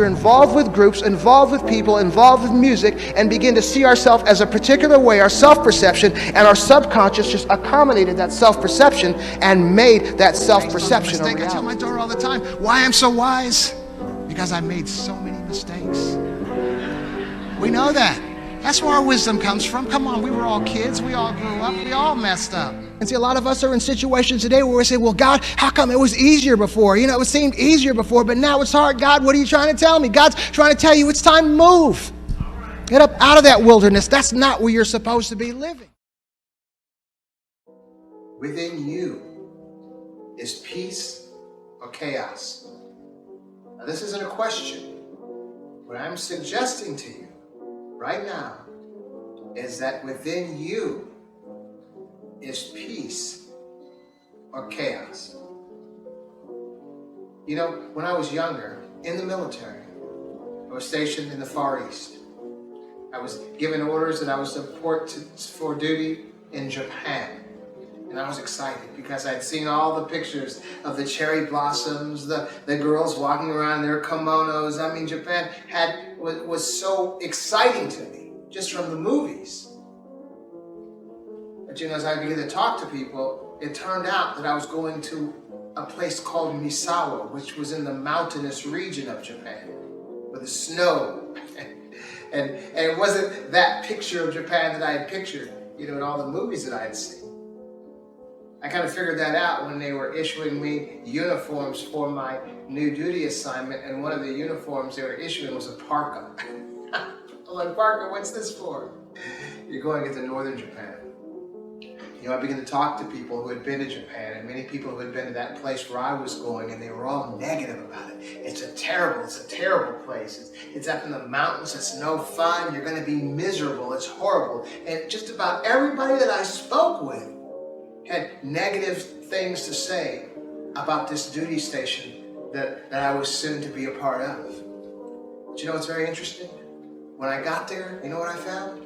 we're involved with groups, involved with people, involved with music, and begin to see ourselves as a particular way, our self-perception, and our subconscious just accommodated that self-perception and made that self-perception a reality. I tell my daughter all the time, why I'm so wise? Because I made so many mistakes. We know that. That's where our wisdom comes from. Come on, we were all kids. We all grew up. We all messed up. And see, a lot of us are in situations today where we say, well, God, how come it was easier before? You know, it seemed easier before, but now it's hard. God, what are you trying to tell me? God's trying to tell you it's time to move. Get up out of that wilderness. That's not where you're supposed to be living. Within you is peace or chaos. Now, this isn't a question. What I'm suggesting to you right now is that within you is peace or chaos. You know, when I was younger, in the military, I was stationed in the Far East. I was given orders that I was to report for duty in Japan. And I was excited because I'd seen all the pictures of the cherry blossoms, the girls walking around in their kimonos. I mean, Japan was so exciting to me, just from the movies. But you know, as I began to talk to people, it turned out that I was going to a place called Misawa, which was in the mountainous region of Japan, with the snow. and it wasn't that picture of Japan that I had pictured, you know, in all the movies that I had seen. I kind of figured that out when they were issuing me uniforms for my new duty assignment, and one of the uniforms they were issuing was a parka. I'm like, parka, what's this for? You're going into northern Japan. You know, I began to talk to people who had been to Japan, and many people who had been to that place where I was going, and they were all negative about it. It's a terrible place. It's up in the mountains. It's no fun. You're going to be miserable. It's horrible. And just about everybody that I spoke with had negative things to say about this duty station that I was soon to be a part of. But you know what's very interesting? When I got there, you know what I found?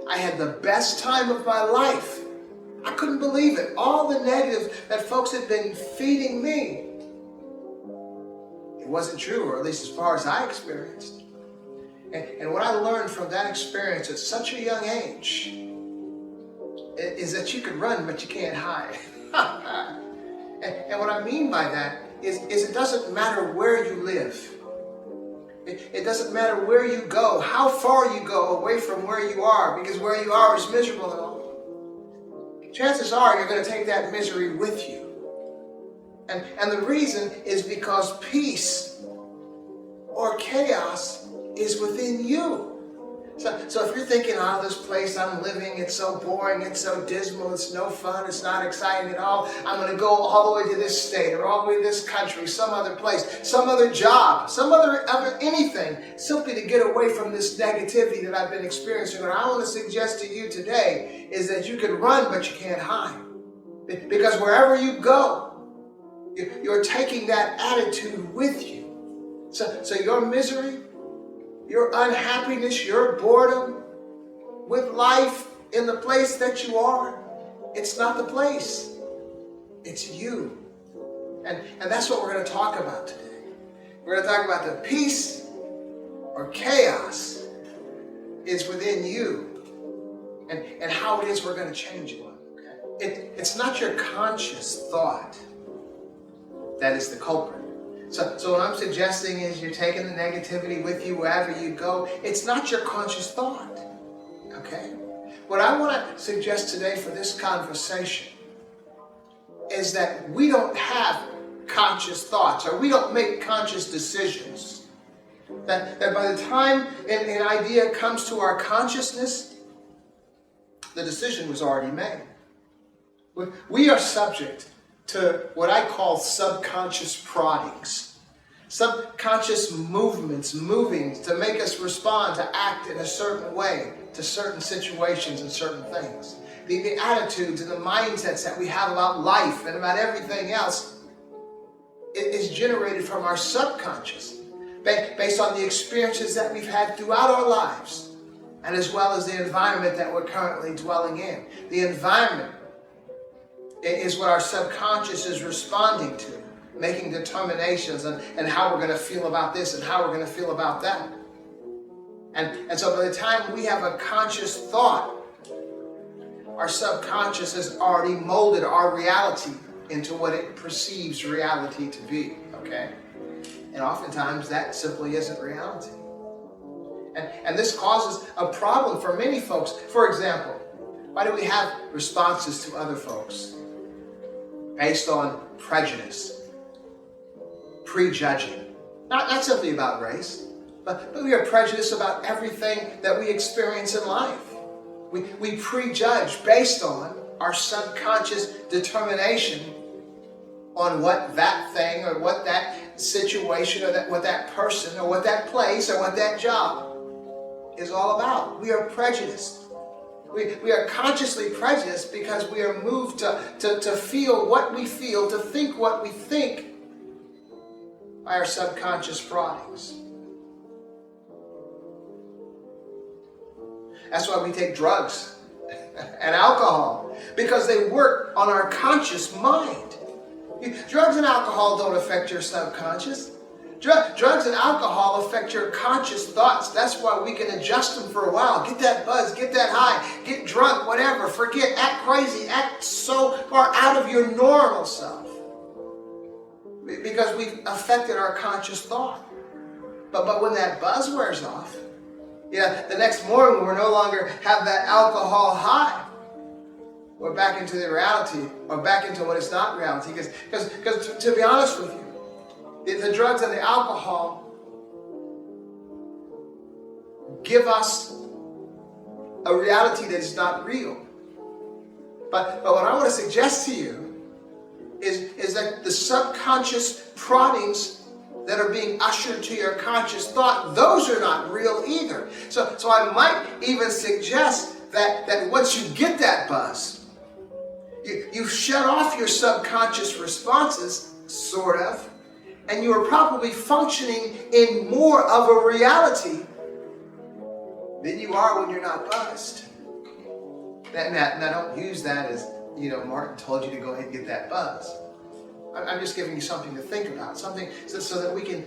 I had the best time of my life. I couldn't believe it. All the negative that folks had been feeding me, it wasn't true, or at least as far as I experienced. And what I learned from that experience at such a young age is that you can run, but you can't hide. and what I mean by that is it doesn't matter where you live. It doesn't matter where you go, how far you go away from where you are, because where you are is miserable and all. Chances are you're going to take that misery with you. And the reason is because peace or chaos is within you. So if you're thinking, oh, this place I'm living, it's so boring, it's so dismal, it's no fun, it's not exciting at all, I'm going to go all the way to this state or all the way to this country, some other place, some other job, some other anything, simply to get away from this negativity that I've been experiencing. What I want to suggest to you today is that you can run, but you can't hide. Because wherever you go, you're taking that attitude with you. So your misery, your unhappiness, your boredom with life in the place that you are, it's not the place, it's you. And that's what we're going to talk about today. We're going to talk about the peace or chaos is within you and how it is we're going to change it. Okay? It's not your conscious thought that is the culprit. So what I'm suggesting is you're taking the negativity with you wherever you go. It's not your conscious thought, okay? What I want to suggest today for this conversation is that we don't have conscious thoughts, or we don't make conscious decisions. That by the time an idea comes to our consciousness, the decision was already made. We are subject to what I call subconscious proddings, subconscious movements, moving to make us respond, to act in a certain way to certain situations and certain things. The attitudes and the mindsets that we have about life and about everything else, it is generated from our subconscious, based on the experiences that we've had throughout our lives, and as well as the environment that we're currently dwelling in. The environment is what our subconscious is responding to. making determinations and how we're going to feel about this and how we're going to feel about that. And so by the time we have a conscious thought, our subconscious has already molded our reality into what it perceives reality to be, okay? And oftentimes that simply isn't reality. And this causes a problem for many folks. For example, why do we have responses to other folks based on prejudice, prejudging? Not simply about race, but we are prejudiced about everything that we experience in life. We prejudge based on our subconscious determination on what that thing or what that situation or what that person or what that place or what that job is all about. We are prejudiced. We are consciously prejudiced because we are moved to feel what we feel, to think what we think by our subconscious proddings. That's why we take drugs and alcohol, because they work on our conscious mind. Drugs and alcohol don't affect your subconscious. Drugs and alcohol affect your conscious thoughts. That's why we can adjust them for a while. Get that buzz, get that high, get drunk, whatever, forget, act crazy, act so far out of your normal self. Because we've affected our conscious thought. But when that buzz wears off, the next morning we're no longer have that alcohol high. We're back into the reality, or back into what is not reality. Because to be honest with you, the drugs and the alcohol give us a reality that is not real. But what I want to suggest to you is that the subconscious proddings that are being ushered to your conscious thought, those are not real either. So I might even suggest that once you get that buzz, you shut off your subconscious responses, sort of, and you are probably functioning in more of a reality than you are when you're not buzzed. Now don't use that as, Martin told you to go ahead and get that buzz. I'm just giving you something to think about, something so that we can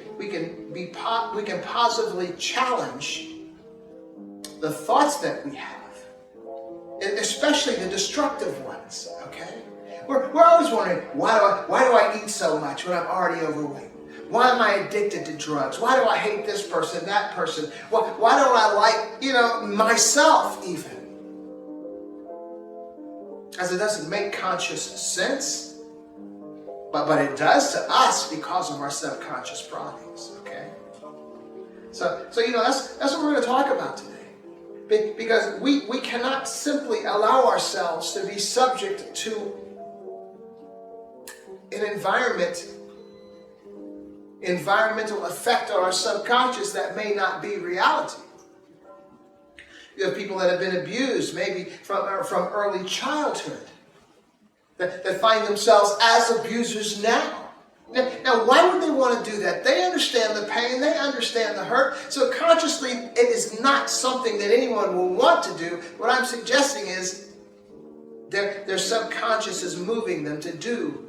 positively challenge the thoughts that we have, especially the destructive ones. Okay, we're always wondering, why do I eat so much when I'm already overweight? Why am I addicted to drugs? Why do I hate this person, that person? Why don't I like myself even? Because it doesn't make conscious sense. But it does to us because of our subconscious proddings, okay? So that's what we're going to talk about today. Because we cannot simply allow ourselves to be subject to an environmental effect on our subconscious that may not be reality. You have people that have been abused, maybe from early childhood, that find themselves as abusers now. Now, why would they want to do that? They understand the pain, they understand the hurt, so consciously it is not something that anyone will want to do. What I'm suggesting is their subconscious is moving them to do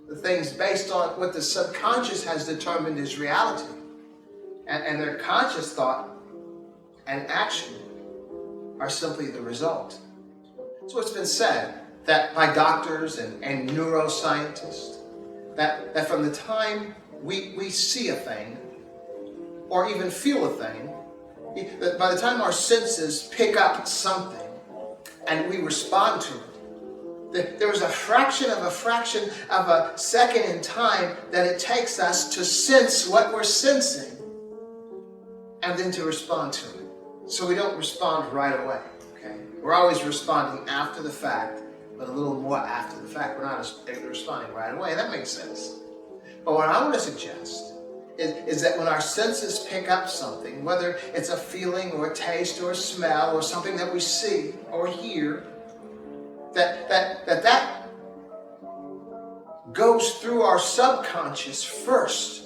the things based on what the subconscious has determined is reality. And their conscious thought and action are simply the result. So it's been said that by doctors and neuroscientists, that from the time we see a thing, or even feel a thing, that by the time our senses pick up something and we respond to it, there is a fraction of a second in time that it takes us to sense what we're sensing and then to respond to it. So we don't respond right away, okay? We're always responding after the fact, but a little more after the fact. We're not responding right away. That makes sense. But what I want to suggest is that when our senses pick up something, whether it's a feeling or a taste or a smell or something that we see or hear, that goes through our subconscious first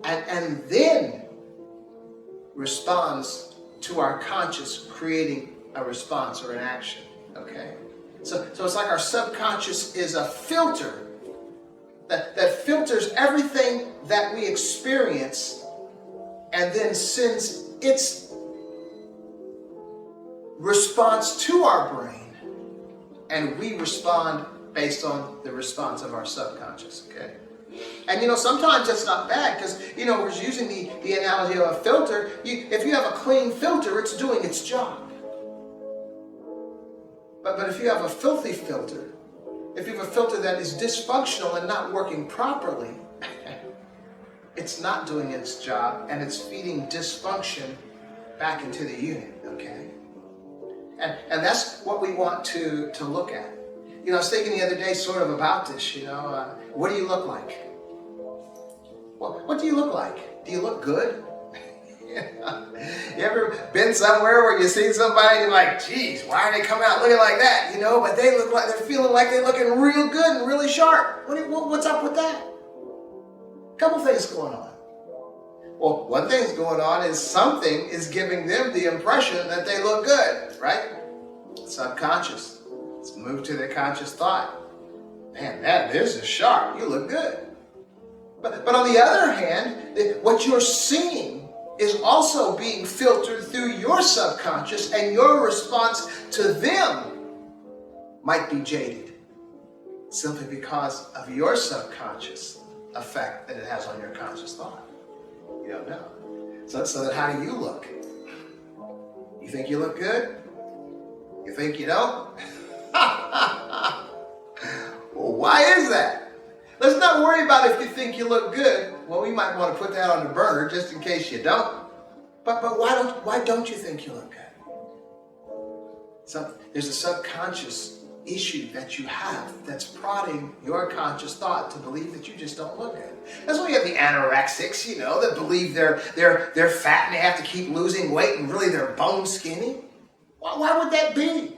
and then responds to our conscious, creating a response or an action. Okay? So it's like our subconscious is a filter that filters everything that we experience and then sends its response to our brain, and we respond based on the response of our subconscious, okay? And sometimes that's not bad because, we're using the analogy of a filter. If you have a clean filter, it's doing its job. But if you have a filthy filter, if you have a filter that is dysfunctional and not working properly, it's not doing its job and it's feeding dysfunction back into the unit, okay? And that's what we want to look at. I was thinking the other day sort of about this, what do you look like? Well, what do you look like? Do you look good? You ever been somewhere where you see somebody and you're like, geez, why are they coming out looking like that? But they look like they're feeling like they're looking real good and really sharp. What's up with that? A couple things going on. Well, one thing's going on is something is giving them the impression that they look good, right? Subconscious. Let's move to the conscious thought. Man, this is sharp. You look good. But on the other hand, what you're seeing is also being filtered through your subconscious, and your response to them might be jaded simply because of your subconscious effect that it has on your conscious thought. You don't know. So then how do you look? You think you look good? You think you don't? Well, why is that? Let's not worry about if you think you look good. Well, we might want to put that on the burner just in case you don't. But why don't you think you look good? There's a subconscious issue that you have that's prodding your conscious thought to believe that you just don't look good. That's why you have the anorexics, that believe they're fat and they have to keep losing weight and really they're bone skinny. Why would that be?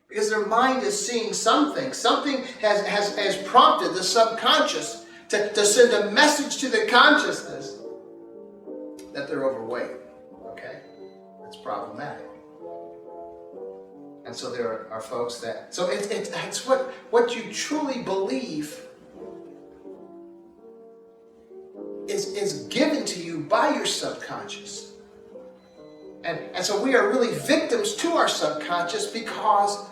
Because their mind is seeing something. Something has prompted the subconscious to send a message to the consciousness that they're overweight. Okay? That's problematic. And so there are folks that... So it's what you truly believe is given to you by your subconscious. And so we are really victims to our subconscious because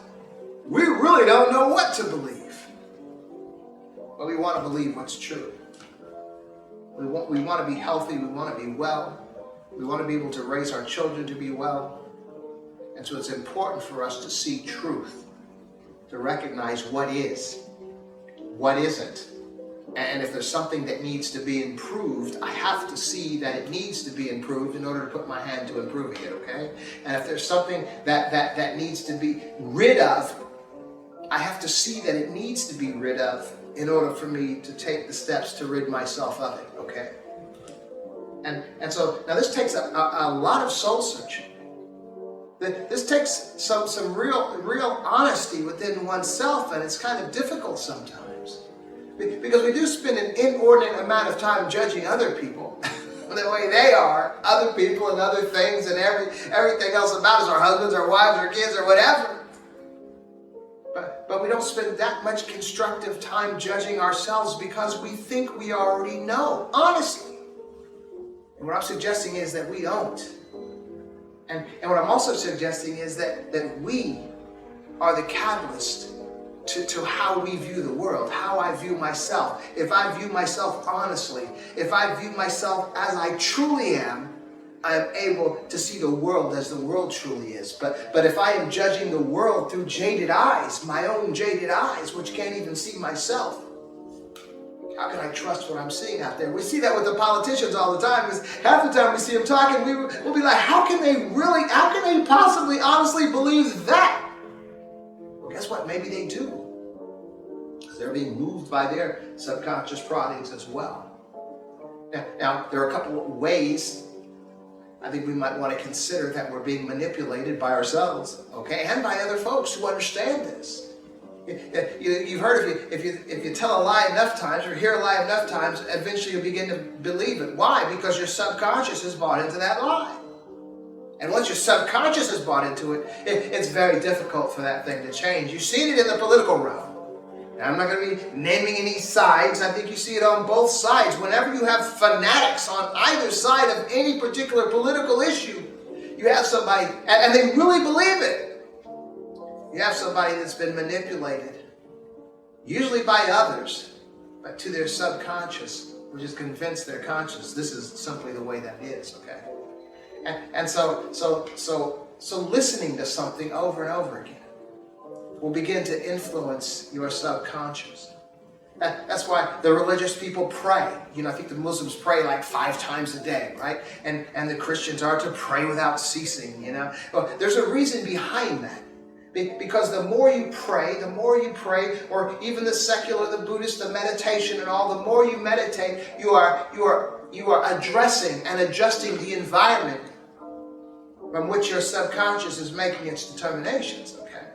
we really don't know what to believe. But we want to believe what's true. We want to be healthy. We want to be well. We want to be able to raise our children to be well. And so it's important for us to see truth, to recognize what is, what isn't. And if there's something that needs to be improved, I have to see that it needs to be improved in order to put my hand to improving it, okay? And if there's something that needs to be rid of, I have to see that it needs to be rid of in order for me to take the steps to rid myself of it, okay? And so, now this takes a lot of soul searching. This takes some real honesty within oneself, and it's kind of difficult sometimes. Because we do spend an inordinate amount of time judging other people, the way they are, other people and other things and everything else about us, our husbands, our wives, our kids, or whatever. But we don't spend that much constructive time judging ourselves because we think we already know, honestly. And what I'm suggesting is that we don't. And what I'm also suggesting is that we are the catalyst to how we view the world, how I view myself. If I view myself honestly, if I view myself as I truly am, I am able to see the world as the world truly is. But if I am judging the world through jaded eyes, my own jaded eyes, which can't even see myself, how can I trust what I'm seeing out there? We see that with the politicians all the time, because half the time we see them talking, we'll be like, how can they possibly honestly believe that? Well, guess what? Maybe they do. Because they're being moved by their subconscious proddings as well. Now, there are a couple of ways I think we might want to consider that we're being manipulated by ourselves, okay, and by other folks who understand this. You've heard if you tell a lie enough times or hear a lie enough times, eventually you'll begin to believe it. Why? Because your subconscious has bought into that lie. And once your subconscious has bought into it, it's very difficult for that thing to change. You've seen it in the political realm. And I'm not going to be naming any sides. I think you see it on both sides. Whenever you have fanatics on either side of any particular political issue, you have somebody, and they really believe it. You have somebody that's been manipulated, usually by others, but to their subconscious, which is convinced their conscious this is simply the way that is, okay? And so listening to something over and over again will begin to influence your subconscious. That's why the religious people pray. You know, I think the Muslims pray like 5 times a day, right? And the Christians are to pray without ceasing, you know. Well, there's a reason behind that. Because the more you pray, or even the secular, the Buddhist, the meditation and all, the more you meditate, you are addressing and adjusting the environment from which your subconscious is making its determinations, okay?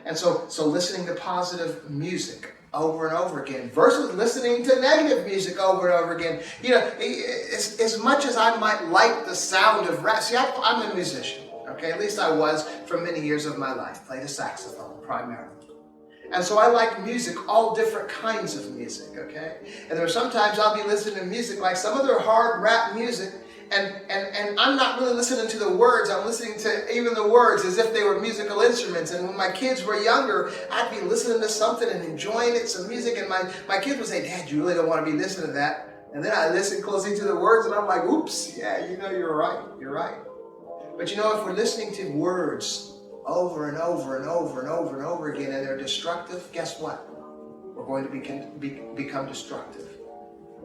And so listening to positive music over and over again versus listening to negative music over and over again. You know, as much as I might like the sound of rap, see, I'm a musician, okay? At least I was for many years of my life. Played a saxophone primarily. And so I like music, all different kinds of music, okay? And there are sometimes I'll be listening to music like some of their hard rap music, and I'm not really listening to the words. I'm listening to even the words as if they were musical instruments. And when my kids were younger, I'd be listening to something and enjoying it, some music, and my kids would say, "Dad, you really don't want to be listening to that." And then I listen closely to the words, and I'm like, "Oops, yeah, you know, you're right." But you know, if we're listening to words over and over and over and over and over again, and they're destructive, guess what? We're going to become destructive.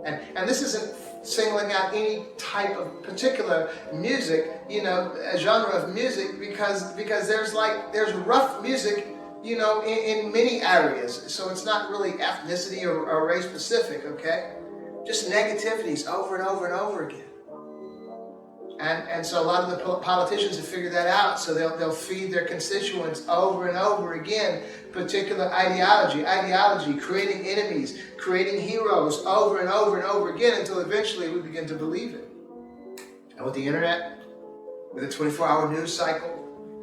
And this isn't singling out any type of particular music, you know, a genre of music, because there's rough music, you know, in many areas. So it's not really ethnicity or race specific, okay? Just negativities over and over and over again. And so a lot of the politicians have figured that out, so they'll feed their constituents over and over again particular ideology, creating enemies, creating heroes over and over and over again until eventually we begin to believe it. And with the internet, with a 24-hour news cycle,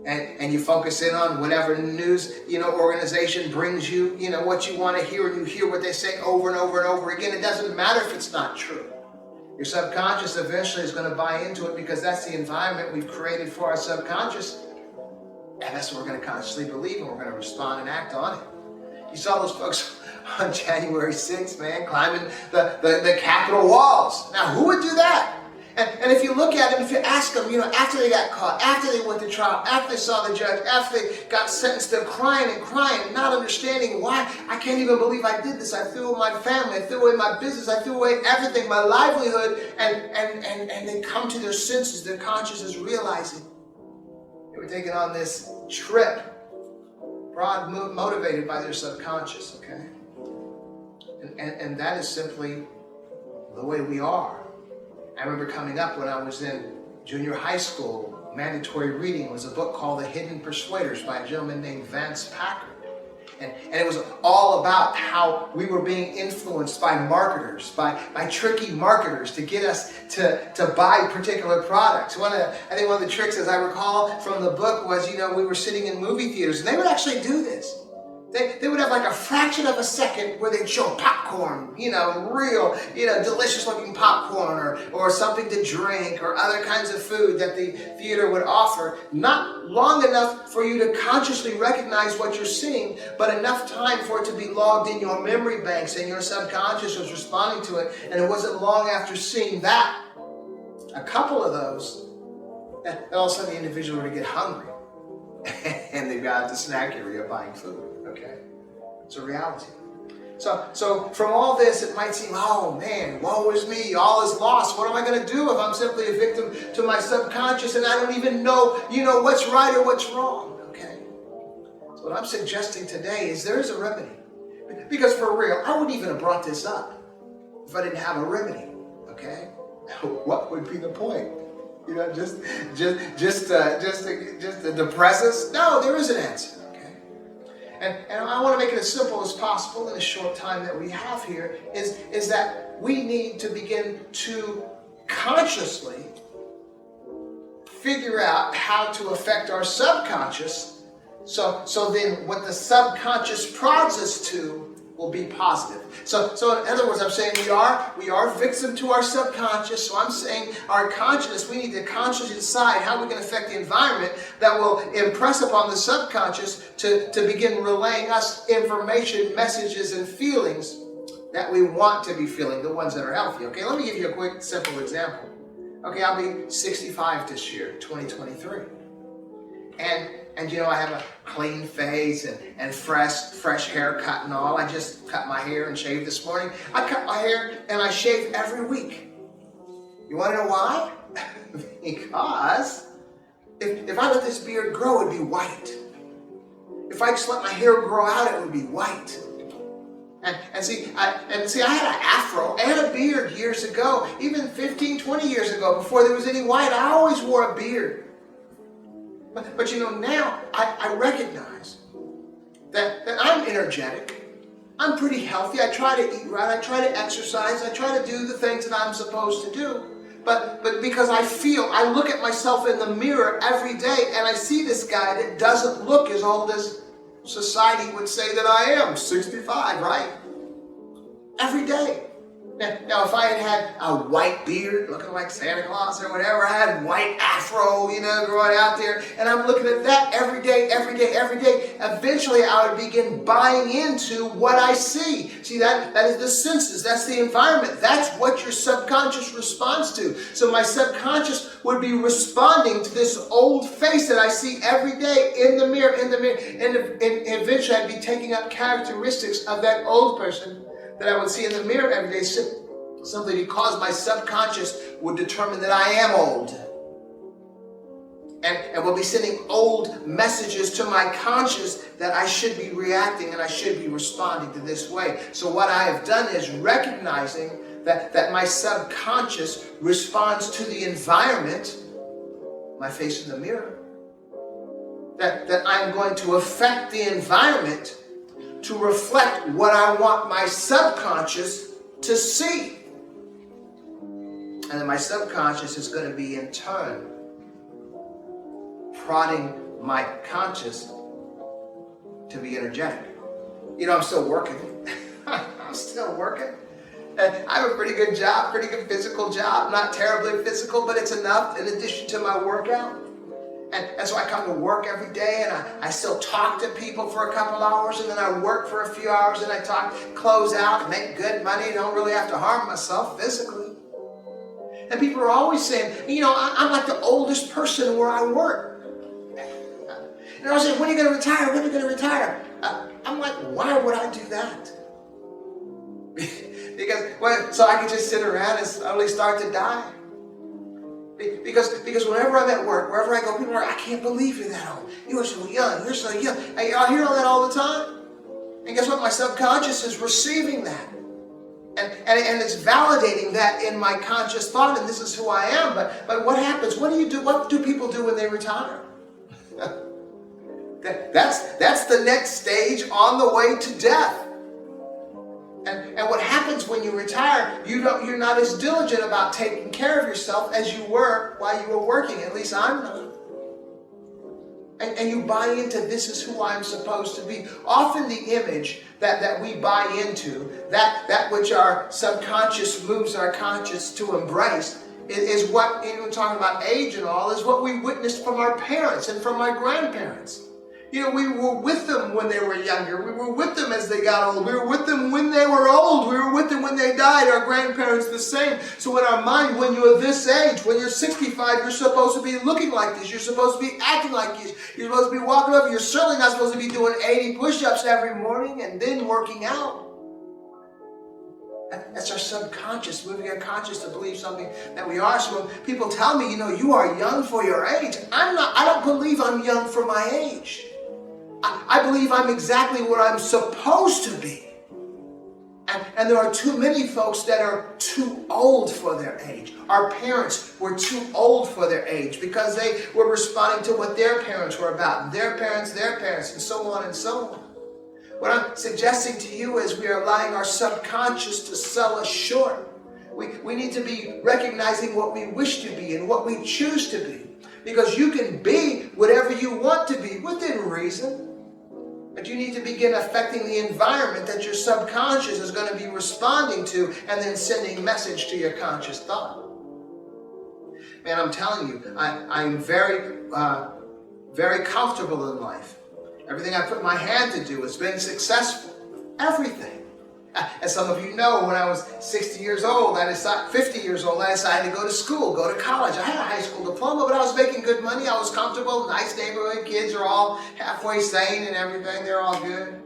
and you focus in on whatever news, you know, organization brings you, you know, what you want to hear, and you hear what they say over and over and over again. It doesn't matter if it's not true. Your subconscious eventually is going to buy into it because that's the environment we've created for our subconscious. And that's what we're going to consciously believe, and we're going to respond and act on it. You saw those folks on January 6th, man, climbing the Capitol walls. Now, who would do that? And if you look at them, if you ask them, you know, after they got caught, after they went to trial, after they saw the judge, after they got sentenced, they're crying and crying, not understanding why. I can't even believe I did this. I threw away my family. I threw away my business. I threw away everything, my livelihood. And they come to their senses. Their conscience is realizing they were taking on this trip, motivated by their subconscious, okay? And that is simply the way we are. I remember coming up when I was in junior high school, mandatory reading was a book called The Hidden Persuaders by a gentleman named Vance Packard. And it was all about how we were being influenced by marketers, by tricky marketers to get us to buy particular products. I think one of the tricks, as I recall from the book, was, you know, we were sitting in movie theaters, and they would actually do this. They would have like a fraction of a second where they'd show popcorn, you know, real, you know, delicious looking popcorn or something to drink or other kinds of food that the theater would offer. Not long enough for you to consciously recognize what you're seeing, but enough time for it to be logged in your memory banks and your subconscious was responding to it. And it wasn't long after seeing that, a couple of those, and all of a sudden the individual would get hungry and they got out the snack area buying food. Okay, it's a reality. So from all this, it might seem, oh man, woe is me, all is lost. What am I going to do if I'm simply a victim to my subconscious and I don't even know, you know, what's right or what's wrong? Okay. So what I'm suggesting today is there is a remedy. Because for real, I wouldn't even have brought this up if I didn't have a remedy. Okay. What would be the point? You know, just to depress us? No, there is an answer. And I want to make it as simple as possible in the short time that we have here, is that we need to begin to consciously figure out how to affect our subconscious So then what the subconscious prods us to will be positive. So in other words, I'm saying we are victim to our subconscious. So I'm saying our consciousness, we need to consciously decide how we can affect the environment that will impress upon the subconscious to begin relaying us information, messages, and feelings that we want to be feeling, the ones that are healthy. Okay, let me give you a quick, simple example. Okay, I'll be 65 this year, 2023. And you know, I have a clean face and fresh haircut and all. I just cut my hair and shaved this morning. I cut my hair and I shave every week. You want to know why? Because if I let this beard grow, it'd be white. If I just let my hair grow out, it would be white. And see, I had an afro and a beard years ago, even 15, 20 years ago, before there was any white. I always wore a beard. But you know, now I recognize that I'm energetic. I'm pretty healthy. I try to eat right. I try to exercise. I try to do the things that I'm supposed to do. But because I look at myself in the mirror every day and I see this guy that doesn't look as old as society would say that I am, 65, right? Every day. Now, if I had a white beard, looking like Santa Claus or whatever, I had white afro, you know, growing out there, and I'm looking at that every day, eventually I would begin buying into what I see. See, that is the senses, that's the environment, that's what your subconscious responds to. So my subconscious would be responding to this old face that I see every day in the mirror, and eventually I'd be taking up characteristics of that old person that I would see in the mirror every day, simply because my subconscious would determine that I am old. And will be sending old messages to my conscious that I should be reacting and I should be responding to this way. So what I have done is recognizing that my subconscious responds to the environment, my face in the mirror, that I'm going to affect the environment to reflect what I want my subconscious to see. And then my subconscious is going to be in turn prodding my conscious to be energetic. You know, I'm still working. I'm still working. And I have a pretty good job, pretty good physical job. Not terribly physical, but it's enough in addition to my workout. And so I come to work every day and I still talk to people for a couple hours and then I work for a few hours and I close out, make good money, don't really have to harm myself physically. And people are always saying, you know, I'm like the oldest person where I work. And they're always saying, when are you going to retire? When are you going to retire? I'm like, why would I do that? So I can just sit around and slowly start to die. Because whenever I'm at work, wherever I go, people are like, I can't believe you're that old. You're so young. You're so young. I hear all that all the time. And guess what? My subconscious is receiving that. And it's validating that in my conscious thought, and this is who I am. But what happens? What do you do? What do people do when they retire? That's the next stage on the way to death. And what happens when you retire, you're not as diligent about taking care of yourself as you were while you were working. At least I'm not. And you buy into this is who I'm supposed to be. Often the image that we buy into, that which our subconscious moves our conscious to embrace, is what, even talking about age and all, is what we witnessed from our parents and from my grandparents. You know, we were with them when they were younger. We were with them as they got old. We were with them when they were old. We were with them when they died. Our grandparents the same. So in our mind, when you're this age, when you're 65, you're supposed to be looking like this. You're supposed to be acting like this. You're supposed to be walking over. You're certainly not supposed to be doing 80 push-ups every morning and then working out. That's our subconscious, moving our conscious to believe something that we are. So when people tell me, you know, you are young for your age, I don't believe I'm young for my age. I believe I'm exactly what I'm supposed to be. And there are too many folks that are too old for their age. Our parents were too old for their age because they were responding to what their parents were about. And their parents, and so on and so on. What I'm suggesting to you is we are allowing our subconscious to sell us short. We need to be recognizing what we wish to be and what we choose to be. Because you can be whatever you want to be within reason. But you need to begin affecting the environment that your subconscious is going to be responding to and then sending message to your conscious thought. Man, I'm telling you, I'm very, very comfortable in life. Everything I put my hand to do has been successful. Everything. As some of you know, when I was 50 years old, I decided to go to school, go to college. I had a high school diploma, but I was making good money. I was comfortable, nice neighborhood. Kids are all halfway sane and everything. They're all good.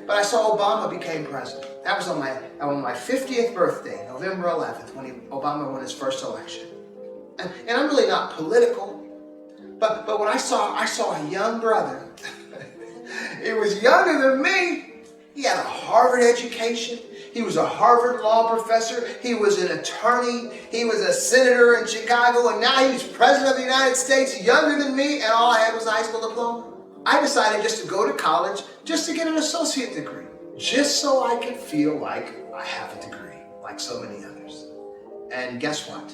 But I saw Obama became president. That was on my 50th birthday, November 11th, when Obama won his first election. And I'm really not political, but when I saw a young brother. He was younger than me. He had a Harvard education. He was a Harvard law professor. He was an attorney. He was a senator in Chicago, and now he was president of the United States, younger than me, and all I had was a high school diploma. I decided just to go to college, just to get an associate degree, just so I could feel like I have a degree, like so many others. And guess what?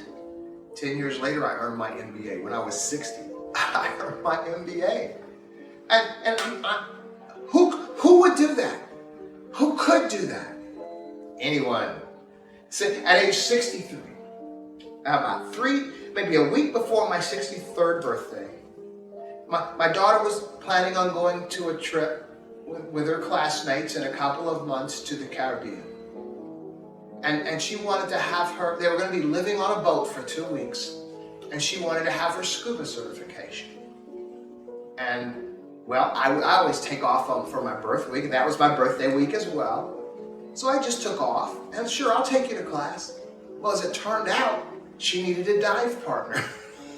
10 years later, I earned my MBA. When I was 60, I earned my MBA. And who would do that? Who could do that? Anyone. So at age 63, maybe a week before my 63rd birthday, my daughter was planning on going to a trip with her classmates in a couple of months to the Caribbean. And she wanted to have they were going to be living on a boat for 2 weeks, and she wanted to have her scuba certification. And well, I always take off for my birth week, and that was my birthday week as well. So I just took off, and sure, I'll take you to class. Well, as it turned out, she needed a dive partner.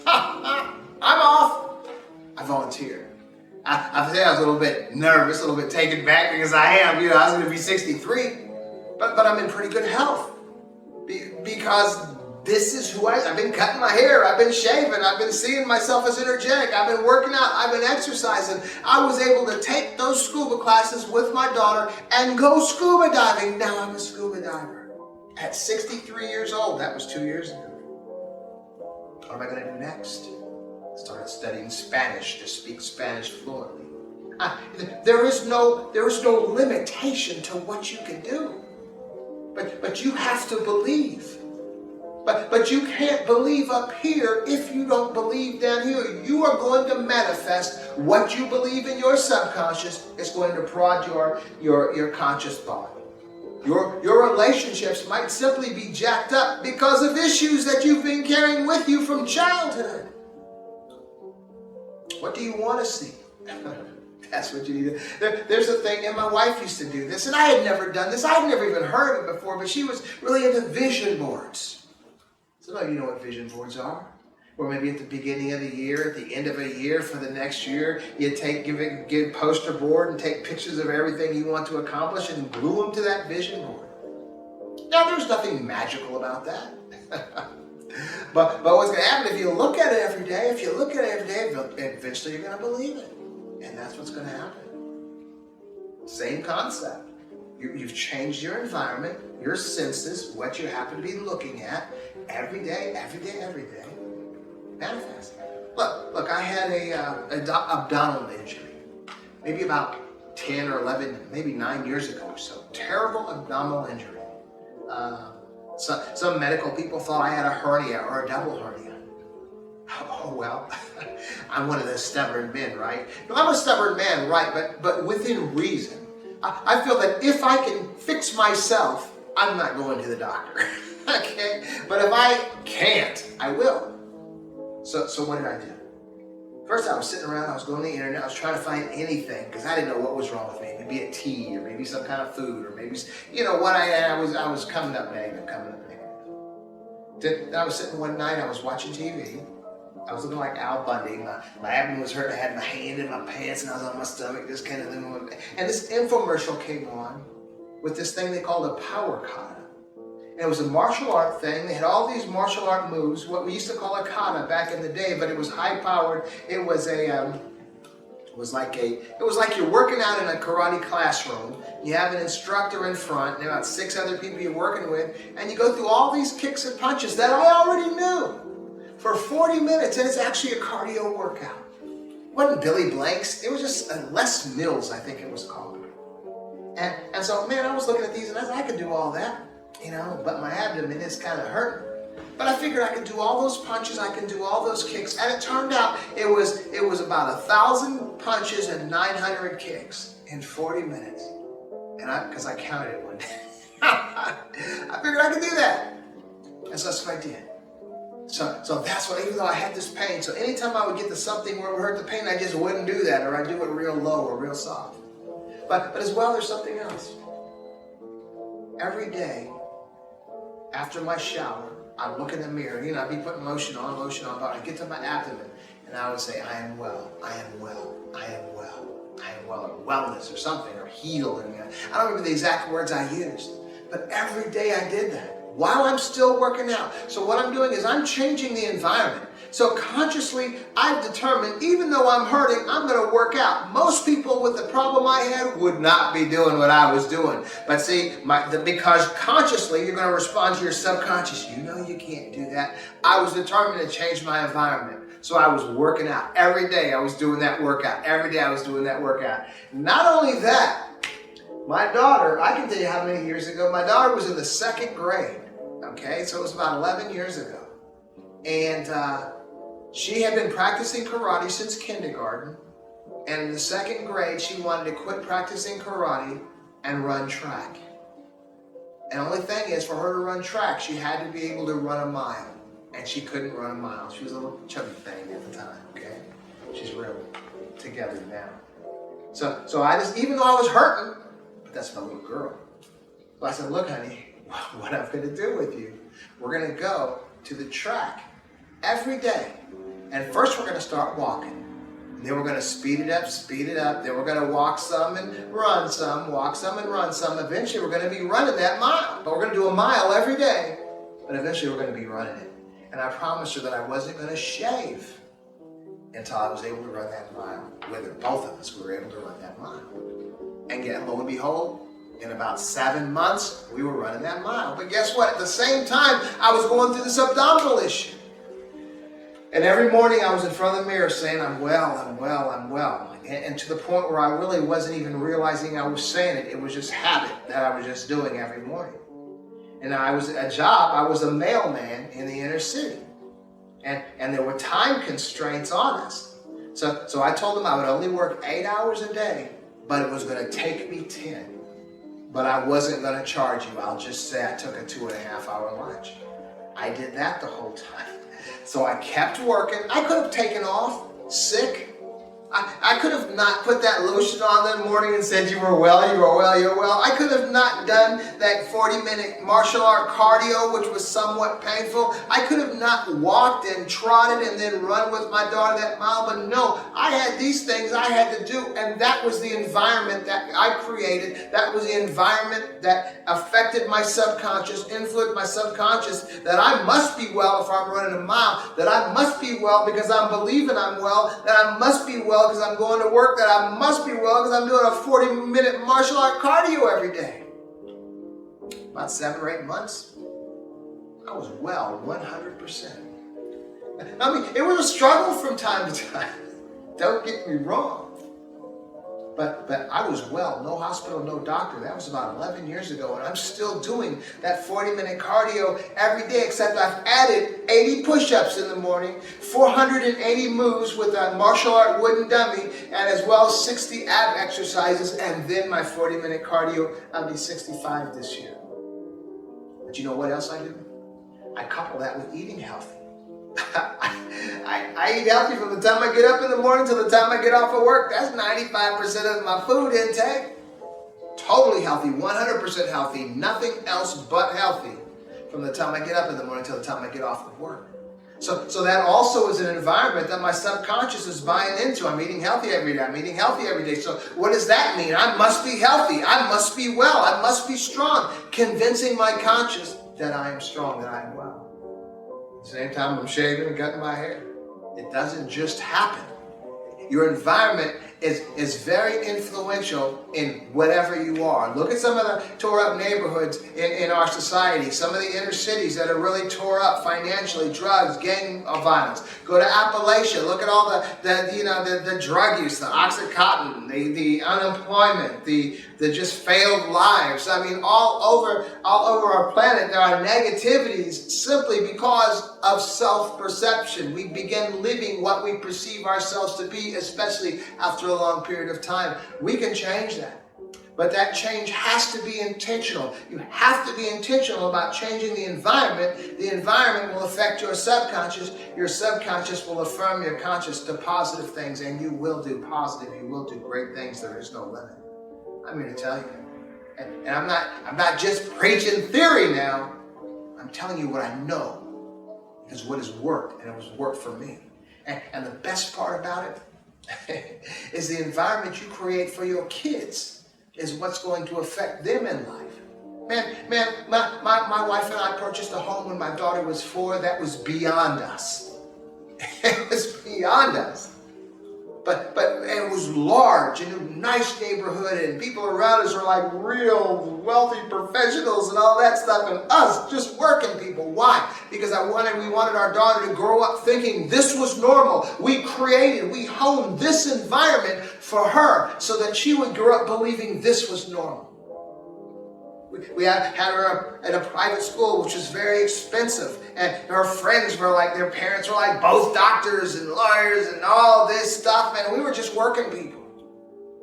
I'm off. I volunteered. I was a little bit nervous, a little bit taken back because I was going to be 63, but I'm in pretty good health because this is who I've been cutting my hair, I've been shaving, I've been seeing myself as energetic, I've been working out, I've been exercising. I was able to take those scuba classes with my daughter and go scuba diving. Now I'm a scuba diver. At 63 years old, that was 2 years ago. What am I going to do next? I started studying Spanish to speak Spanish fluently. There is no limitation to what you can do. But you have to believe. But you can't believe up here if you don't believe down here. You are going to manifest what you believe in your subconscious is going to prod your conscious thought. Your relationships might simply be jacked up because of issues that you've been carrying with you from childhood. What do you want to see? That's what you need to do. There's a thing, and my wife used to do this, and I had never done this. I had never even heard of it before, but she was really into vision boards. Some of you know what vision boards are. Or maybe at the beginning of the year, at the end of a year for the next year, you give poster board and take pictures of everything you want to accomplish and glue them to that vision board. Now, there's nothing magical about that. But what's going to happen if you look at it every day, eventually you're going to believe it. And that's what's going to happen. Same concept. You've changed your environment, your senses, what you happen to be looking at, every day, manifest. Look, I had a abdominal injury, maybe about 10 or 11, maybe 9 years ago or so. Terrible abdominal injury. Some medical people thought I had a hernia or a double hernia. Oh, well, I'm one of those stubborn men, right? No, I'm a stubborn man, right, but within reason. I feel that if I can fix myself, I'm not going to the doctor, okay? But if I can't, I will. So what did I do? First, I was sitting around, I was going to the internet, I was trying to find anything, because I didn't know what was wrong with me. Maybe a tea, or maybe some kind of food, or maybe, what I was coming up negative. Then I was sitting one night, I was watching TV. I was looking like Al Bundy. My abdomen was hurt. I had my hand in my pants and I was on my stomach, this kind of thing. And this infomercial came on with this thing they called a power kata. And it was a martial art thing. They had all these martial art moves, what we used to call a kata back in the day, but it was high powered. It was a It was like you're working out in a karate classroom. You have an instructor in front, and about 6 other people you're working with, and you go through all these kicks and punches that I already knew for 40 minutes, and it's actually a cardio workout. It wasn't Billy Blanks. It was just Les Mills, I think it was called. And so, man, I was looking at these, and I could do all that, but my abdomen is kind of hurting. But I figured I could do all those punches, I can do all those kicks, and it turned out it was about 1,000 punches and 900 kicks in 40 minutes. And because I counted it one day. I figured I could do that. And so that's what I did. So that's what, even though I had this pain, so anytime I would get to something where it would hurt the pain, I just wouldn't do that, or I'd do it real low or real soft. But as well, there's something else. Every day, after my shower, I'd look in the mirror, I'd be putting lotion on, but I'd get to my abdomen, and I would say, I am well, I am well, I am well, I am well, or wellness or something, or healed. I don't remember the exact words I used, but every day I did that while I'm still working out. So what I'm doing is I'm changing the environment. So consciously, I've determined, even though I'm hurting, I'm going to work out. Most people with the problem I had would not be doing what I was doing. But see, because consciously, you're going to respond to your subconscious. You can't do that. I was determined to change my environment. So I was working out. Every day I was doing that workout. Every day I was doing that workout. Not only that, my daughter, I can tell you how many years ago, my daughter was in the 2nd grade. Okay, so it was about 11 years ago. And she had been practicing karate since kindergarten, and in the 2nd grade, she wanted to quit practicing karate and run track. And the only thing is, for her to run track, she had to be able to run a mile, and she couldn't run a mile. She was a little chubby thing at the time, okay? She's real together now. So I just, even though I was hurting, but that's my little girl. So I said, look, honey, what I'm going to do with you, we're going to go to the track every day. And first we're going to start walking. And then we're going to speed it up. Then we're going to walk some and run some, walk some and run some. Eventually we're going to be running that mile. But we're going to do a mile every day. But eventually we're going to be running it. And I promised her that I wasn't going to shave until I was able to run that mile. With her, both of us, we were able to run that mile. And lo and behold, in about 7 months, we were running that mile. But guess what? At the same time, I was going through this abdominal issue. And every morning I was in front of the mirror saying, I'm well, I'm well, I'm well. And to the point where I really wasn't even realizing I was saying it. It was just habit that I was just doing every morning. And I was a mailman in the inner city. And there were time constraints on us. So I told them I would only work 8 hours a day, but it was going to take me 10. But I wasn't going to charge you. I'll just say I took a 2.5-hour lunch. I did that the whole time. So I kept working. I could have taken off sick. I could have not put that lotion on that morning and said you were well, you were well, you're well. I could have not done that 40-minute martial art cardio, which was somewhat painful. I could have not walked and trotted and then run with my daughter that mile. But no, I had these things I had to do, and that was the environment that I created. That was the environment that affected my subconscious, influenced my subconscious, that I must be well if I'm running a mile, that I must be well because I'm believing I'm well, that I must be well because I'm going to work, that I must be well because I'm doing a 40-minute martial art cardio every day. About 7 or 8 months, I was well 100%. I mean, it was a struggle from time to time. Don't get me wrong. But I was well, no hospital, no doctor. That was about 11 years ago, and I'm still doing that 40-minute cardio every day, except I've added 80 push-ups in the morning, 480 moves with a martial art wooden dummy, and as well as 60 ab exercises, and then my 40-minute cardio. I'll be 65 this year. But you know what else I do? I couple that with eating healthy. I eat healthy from the time I get up in the morning till the time I get off of work. That's 95% of my food intake. Totally healthy, 100% healthy, nothing else but healthy from the time I get up in the morning till the time I get off of work. So that also is an environment that my subconscious is buying into. I'm eating healthy every day. I'm eating healthy every day. So what does that mean? I must be healthy. I must be well. I must be strong. Convincing my conscious that I am strong, that I am well. At the same time, I'm shaving and cutting my hair. It doesn't just happen. Your environment is very influential in whatever you are. Look at some of the tore up neighborhoods in our society, some of the inner cities that are really tore up financially, drugs, gang violence. Go to Appalachia, look at all the drug use, the Oxycontin, the unemployment, the just failed lives. I mean, all over our planet there are negativities simply because of self-perception. We begin living what we perceive ourselves to be, especially after a long period of time. We can change that. But that change has to be intentional. You have to be intentional about changing the environment. The environment will affect your subconscious. Your subconscious will affirm your conscious to positive things, and you will do positive. You will do great things. There is no limit. I'm here to tell you. And I'm not just preaching theory now. I'm telling you what I know. Because what has worked, and it has worked for me. And the best part about it is the environment you create for your kids is what's going to affect them in life. Man, my wife and I purchased a home when my daughter was 4. That was beyond us. It was beyond us. But it was large and a nice neighborhood, and people around us are like real wealthy professionals and all that stuff, and us just working people. Why? Because we wanted our daughter to grow up thinking this was normal. We honed this environment for her so that she would grow up believing this was normal. We had her at a private school, which was very expensive. And her friends were like, their parents were like both doctors and lawyers and all this stuff. And we were just working people.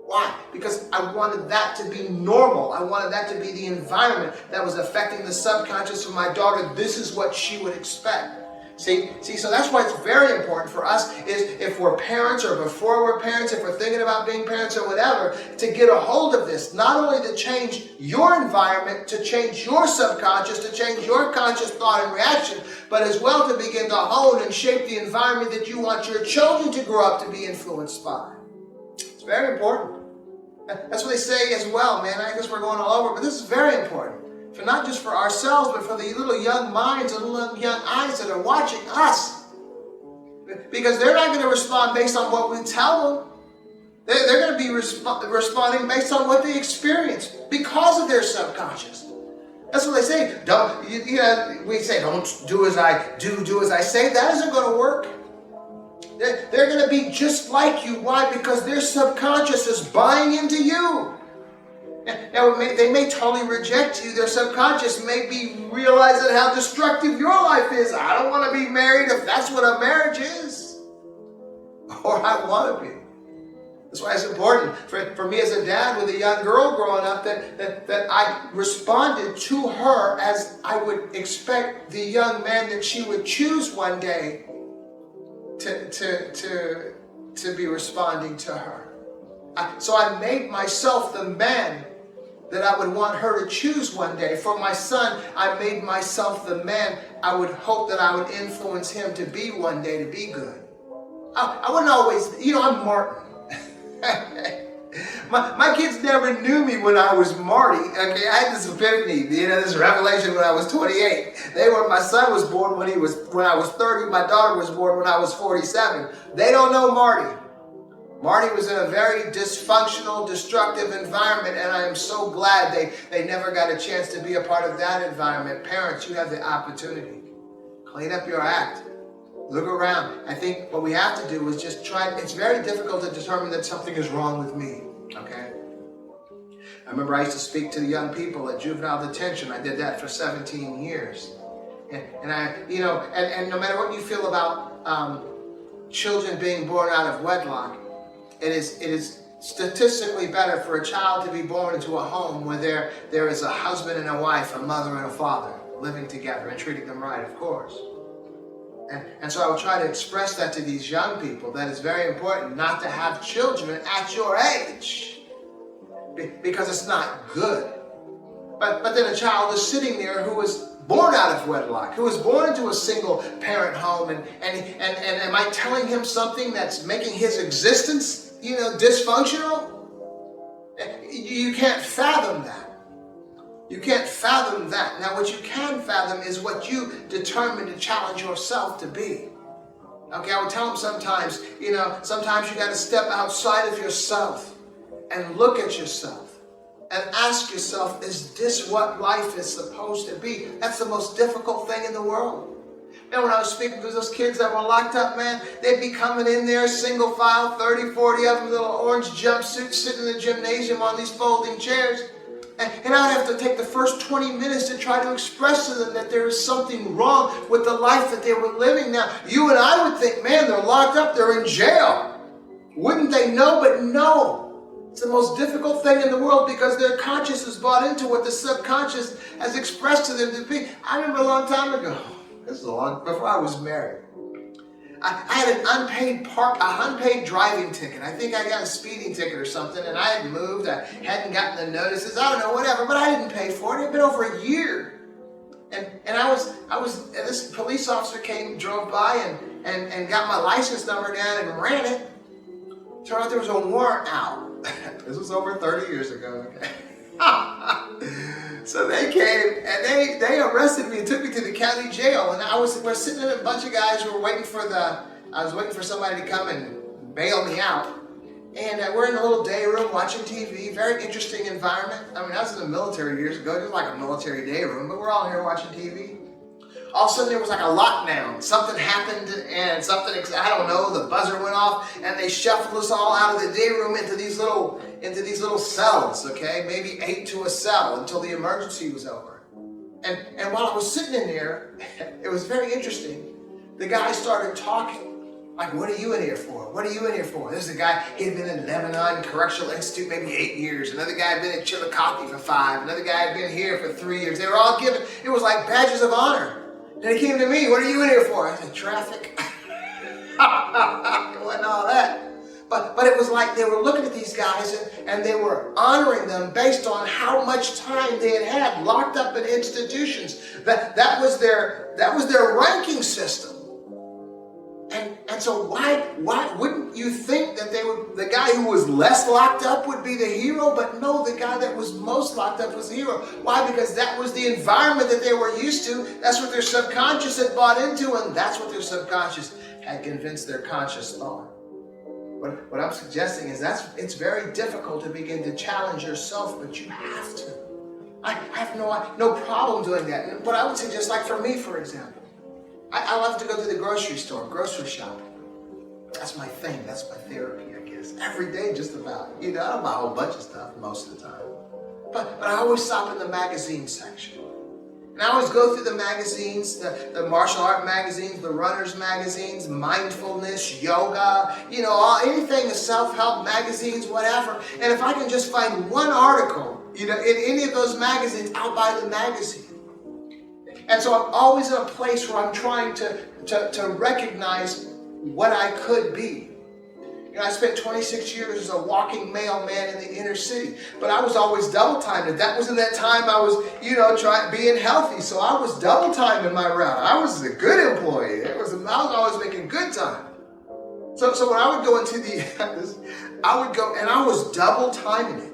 Why? Because I wanted that to be normal. I wanted that to be the environment that was affecting the subconscious of my daughter. This is what she would expect. See, so that's why it's very important for us is if we're parents or before we're parents, if we're thinking about being parents or whatever, to get a hold of this, not only to change your environment, to change your subconscious, to change your conscious thought and reaction, but as well to begin to hone and shape the environment that you want your children to grow up to be influenced by. It's very important. That's what they say as well, man. I guess we're going all over, but this is very important. For not just for ourselves, but for the little young minds and little young eyes that are watching us. Because they're not going to respond based on what we tell them. They're going to be responding based on what they experience because of their subconscious. That's what they say. We say, don't do as I do as I say. That isn't going to work. They're going to be just like you. Why? Because their subconscious is buying into you. Now, they may totally reject you. Their subconscious may be realizing how destructive your life is. I don't want to be married if that's what a marriage is. Or I want to be. That's why it's important for me as a dad with a young girl growing up that I responded to her as I would expect the young man that she would choose one day to be responding to her. So I made myself the man that I would want her to choose one day. For my son, I made myself the man I would hope that I would influence him to be one day, to be good. I wouldn't always, I'm Martin. My kids never knew me when I was Marty. Okay, I had this epiphany, this revelation when I was 28. My son was born when I was 30. My daughter was born when I was 47. They don't know Marty. Marty was in a very dysfunctional, destructive environment, and I am so glad they never got a chance to be a part of that environment. Parents, you have the opportunity. Clean up your act. Look around. I think what we have to do is just try. It's very difficult to determine that something is wrong with me, okay? I remember I used to speak to the young people at juvenile detention. I did that for 17 years. And no matter what you feel about children being born out of wedlock, it is statistically better for a child to be born into a home where there is a husband and a wife, a mother and a father living together and treating them right, of course. And so I would try to express that to these young people, that it's very important not to have children at your age because it's not good. But then a child is sitting there who was born out of wedlock, who was born into a single parent home, and am I telling him something that's making his existence dysfunctional? You can't fathom that. You can't fathom that. Now, what you can fathom is what you determine to challenge yourself to be. Okay, I would tell them sometimes, sometimes you got to step outside of yourself and look at yourself and ask yourself, is this what life is supposed to be? That's the most difficult thing in the world. And when I was speaking to those kids that were locked up, man, they'd be coming in there, single file, 30, 40 of them, little orange jumpsuits, sitting in the gymnasium on these folding chairs. And I'd have to take the first 20 minutes to try to express to them that there is something wrong with the life that they were living. Now, you and I would think, man, they're locked up, they're in jail. Wouldn't they know? But no. It's the most difficult thing in the world because their conscience is bought into what the subconscious has expressed to them to be. I remember a long time ago, this is before I was married. I had an unpaid driving ticket. I think I got a speeding ticket or something, and I had moved. I hadn't gotten the notices. I don't know, whatever, but I didn't pay for it. It had been over a year. And this police officer drove by and got my license number down and ran it. Turned out there was a warrant out. This was over 30 years ago, okay? So they came and they arrested me and took me to the county jail. And we're sitting in a bunch of guys who were I was waiting for somebody to come and bail me out. And we're in a little day room watching TV, very interesting environment. I mean, I was in the military years ago, just like a military day room, but we're all here watching TV. All of a sudden there was like a lockdown. Something happened and I don't know, the buzzer went off and they shuffled us all out of the day room into these little cells, okay? Maybe 8 to a cell until the emergency was over. And while I was sitting in there, it was very interesting. The guy started talking. Like, what are you in here for? What are you in here for? There's a guy, he had been in Lebanon Correctional Institute maybe 8 years. Another guy had been at Chillicothe for 5. Another guy had been here for 3 years. They were all given, it was like badges of honor. Then he came to me, what are you in here for? I said, traffic. It wasn't all that. But it was like they were looking at these guys and they were honoring them based on how much time they had locked up in institutions. That was their ranking system. And so why wouldn't you think that the guy who was less locked up would be the hero? But no, the guy that was most locked up was the hero. Why? Because that was the environment that they were used to. That's what their subconscious had bought into, and that's what their subconscious had convinced their conscious thought. What I'm suggesting is it's very difficult to begin to challenge yourself, but you have to. I have no problem doing that. But I would suggest, like for me, for example, I love to go to the grocery store, grocery shopping. That's my thing. That's my therapy, I guess. Every day, just about. I don't buy a whole bunch of stuff most of the time. But I always stop in the magazine section. And I always go through the magazines, the martial art magazines, the runners magazines, mindfulness, yoga, anything, the self-help magazines, whatever. And if I can just find one article, in any of those magazines, I'll buy the magazine. And so I'm always in a place where I'm trying to recognize what I could be. I spent 26 years as a walking mailman in the inner city, but I was always double timing. That was in that time I was, being healthy, so I was double timing my route. I was a good employee. I was always making good time. So when I would go into and I was double timing it.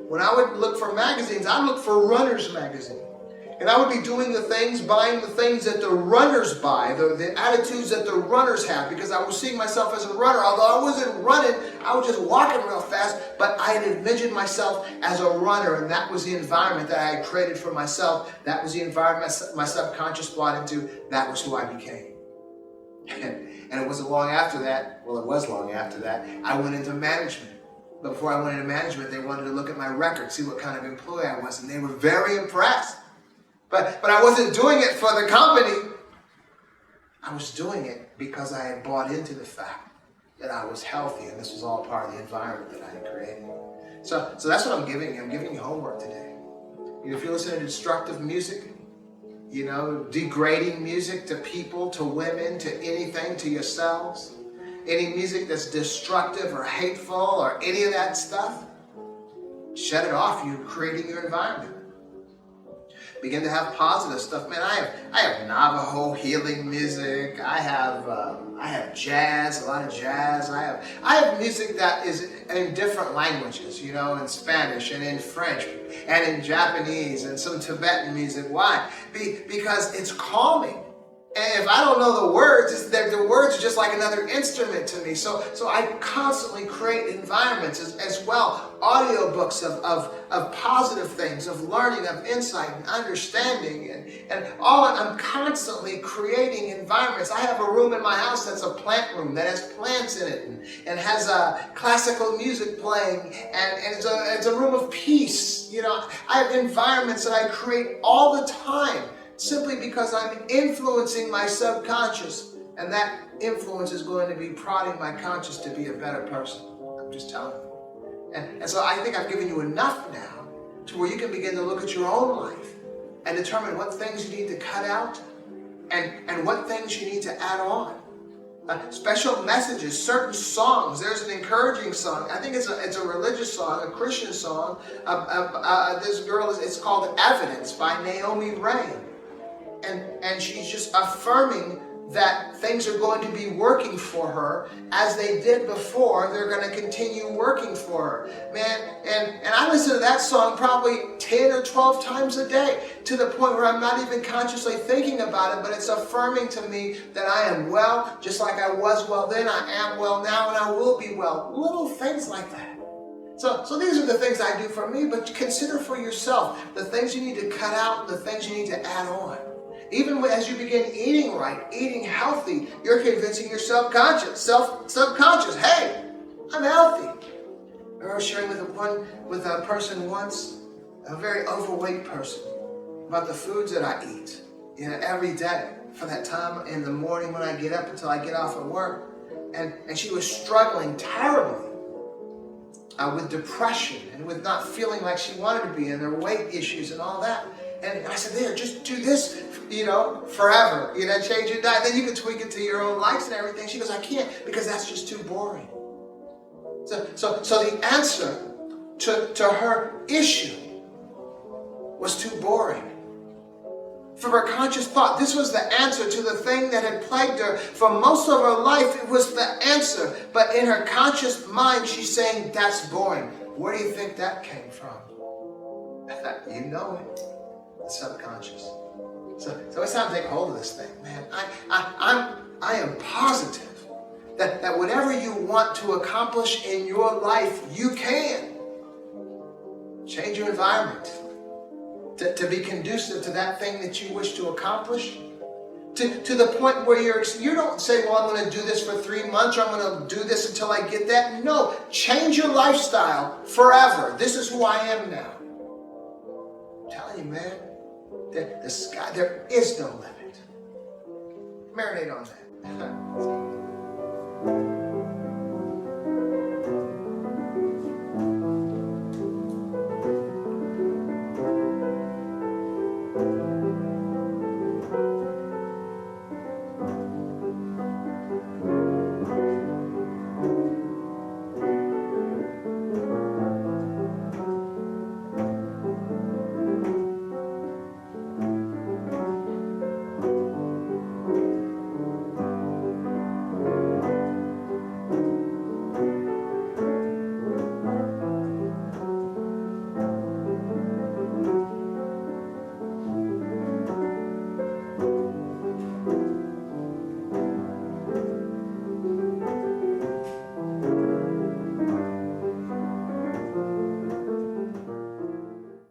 When I would look for magazines, I looked for Runners magazine. And I would be doing buying the things that the runners buy, the attitudes that the runners have, because I was seeing myself as a runner. Although I wasn't running, I was just walking real fast, but I had envisioned myself as a runner, and that was the environment that I had created for myself. That was the environment my subconscious bought into. That was who I became. And it wasn't long after that, it was long after that, I went into management. But before I went into management, they wanted to look at my record, see what kind of employee I was, and they were very impressed. But I wasn't doing it for the company. I was doing it because I had bought into the fact that I was healthy, and this was all part of the environment that I had created. So that's what I'm giving you. I'm giving you homework today. If you're listening to destructive music, degrading music to people, to women, to anything, to yourselves, any music that's destructive or hateful or any of that stuff, shut it off. You're creating your environment. Begin to have positive stuff. Man, I have Navajo healing music. I have jazz, a lot of jazz. I have music that is in different languages, in Spanish and in French and in Japanese and some Tibetan music. Why? Because it's calming. And if I don't know the words, the words are just like another instrument to me. So I constantly create environments as well, audiobooks of positive things, of learning, of insight and understanding. And I'm constantly creating environments. I have a room in my house that's a plant room that has plants in it and has classical music playing, and it's a room of peace. I have environments that I create all the time, simply because I'm influencing my subconscious, and that influence is going to be prodding my conscious to be a better person. I'm just telling you. And so I think I've given you enough now to where you can begin to look at your own life and determine what things you need to cut out and what things you need to add on. Special messages, certain songs. There's an encouraging song. I think it's a religious song, a Christian song. This girl, it's called Evidence by Naomi Rain. And she's just affirming that things are going to be working for her as they did before. They're going to continue working for her. Man, and I listen to that song probably 10 or 12 times a day, to the point where I'm not even consciously thinking about it, but it's affirming to me that I am well, just like I was well then, I am well now, and I will be well. Little things like that. So these are the things I do for me, but consider for yourself the things you need to cut out and the things you need to add on. Even as you begin eating right, eating healthy, you're convincing your subconscious, hey, I'm healthy. I remember sharing with a person once, a very overweight person, about the foods that I eat, every day, for that time in the morning when I get up until I get off of work. And she was struggling terribly with depression and with not feeling like she wanted to be, and her weight issues and all that. And I said, there, just do this, forever. Change your diet. Then you can tweak it to your own likes and everything. She goes, I can't, because that's just too boring. So the answer to her issue was too boring. From her conscious thought, this was the answer to the thing that had plagued her for most of her life. It was the answer. But in her conscious mind, she's saying, that's boring. Where do you think that came from? You know it. The subconscious. So it's time to take hold of this thing, man. I am positive that whatever you want to accomplish in your life, you can. Change your environment to be conducive to that thing that you wish to accomplish. To the point where you don't say, well, I'm going to do this for 3 months, or I'm going to do this until I get that. No, change your lifestyle forever. This is who I am now. I'm telling you, man. The sky, there is no limit. Marinate on that.